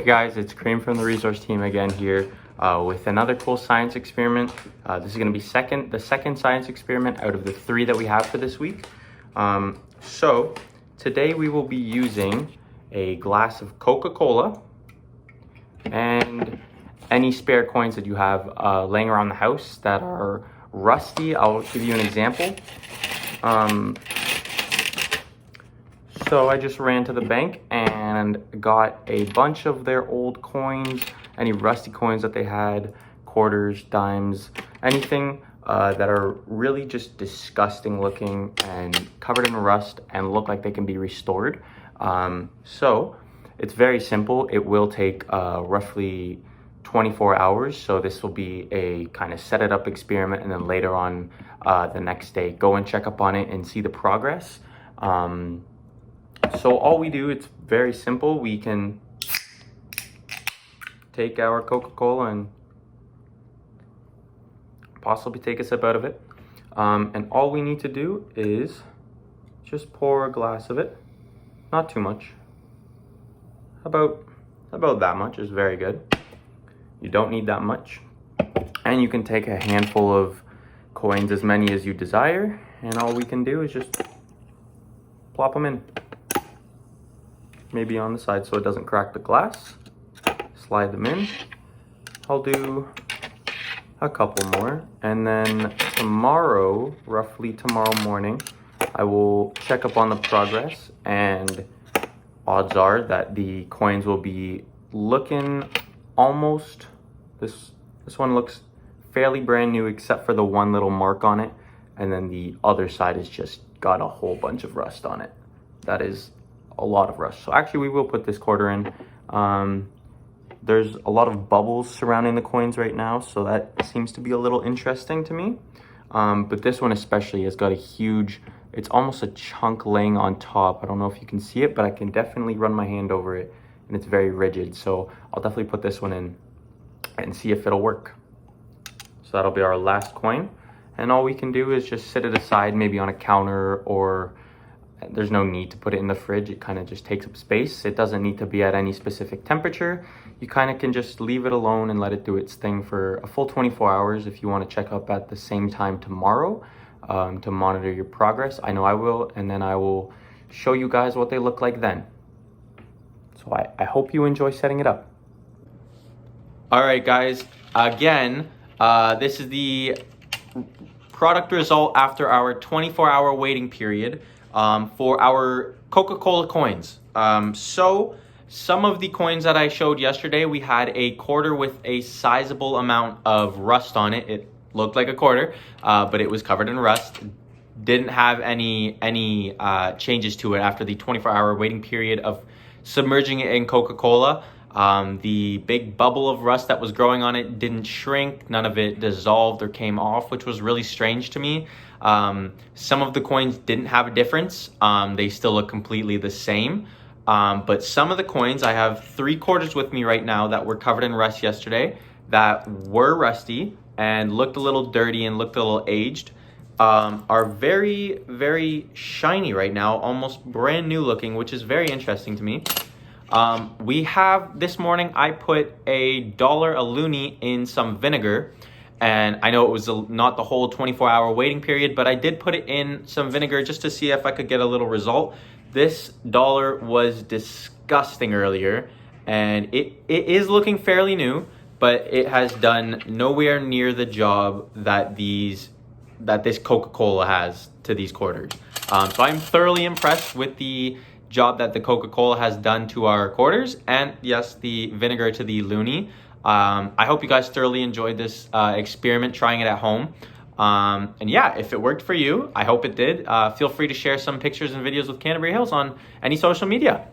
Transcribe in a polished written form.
guys, it's Karim from the resource team again here with another cool science experiment. This is going to be the second science experiment out of the 3 that we have for this week. So today we will be using a glass of Coca Cola and any spare coins that you have laying around the house that are rusty. I'll give you an example. So I just ran to the bank and got a bunch of their old coins, any rusty coins that they had, quarters, dimes, anything that are really just disgusting looking and covered in rust and look like they can be restored. So it's very simple. It will take roughly 24 hours. So this will be a kind of set it up experiment, and then later on the next day, go and check up on it and see the progress. So all we do, it's very simple. We can take our Coca Cola and possibly take a sip out of it. And all we need to do is just pour a glass of it. Not too much. About that much is very good. You don't need that much. And you can take a handful of coins, as many as you desire. And all we can do is just plop them in. Maybe on the side so it doesn't crack the glass. Slide them in. I'll do a couple more, and then tomorrow, roughly tomorrow morning, I will check up on the progress, and odds are that the coins will be looking almost, this one looks fairly brand new except for the one little mark on it, and then the other side has just got a whole bunch of rust on it. That is a lot of rust. So actually we will put this quarter in. There's a lot of bubbles surrounding the coins right now, so that seems to be a little interesting to me. But this one especially has got a huge, it's almost a chunk laying on top. I don't know if you can see it, but I can definitely run my hand over it, and it's very rigid. So I'll definitely put this one in and see if it'll work. So that'll be our last coin. And all we can do is just sit it aside, maybe on a counter, or there's no need to put it in the fridge. It kind of just takes up space. It doesn't need to be at any specific temperature. You kind of can just leave it alone and let it do its thing for a full 24 hours if you want to check up at the same time tomorrow to monitor your progress. I know I will, and then I will show you guys what they look like then. So I hope you enjoy setting it up. All right, guys. Again, this is the product result after our 24-hour waiting period. For our Coca Cola coins. So some of the coins that I showed yesterday, we had a quarter with a sizable amount of rust on it. It looked like a quarter, but it was covered in rust. Didn't have any changes to it after the 24-hour waiting period of submerging it in Coca Cola. The big bubble of rust that was growing on it didn't shrink. None of it dissolved or came off, which was really strange to me. Some of the coins didn't have a difference. They still look completely the same. But some of the coins, I have 3 quarters with me right now that were covered in rust yesterday, that were rusty and looked a little dirty and looked a little aged, are very, very shiny right now, almost brand new looking, which is very interesting to me. We have, this morning, I put $1 a loonie in some vinegar. And I know it was not the whole 24-hour waiting period, but I did put it in some vinegar just to see if I could get a little result. This dollar was disgusting earlier, and it is looking fairly new, but it has done nowhere near the job that this Coca Cola has to these quarters. So I'm thoroughly impressed with the job that the Coca Cola has done to our quarters, and yes, the vinegar to the loonie. I hope you guys thoroughly enjoyed this experiment, trying it at home. And yeah, if it worked for you, I hope it did. Feel free to share some pictures and videos with Canterbury Hills on any social media.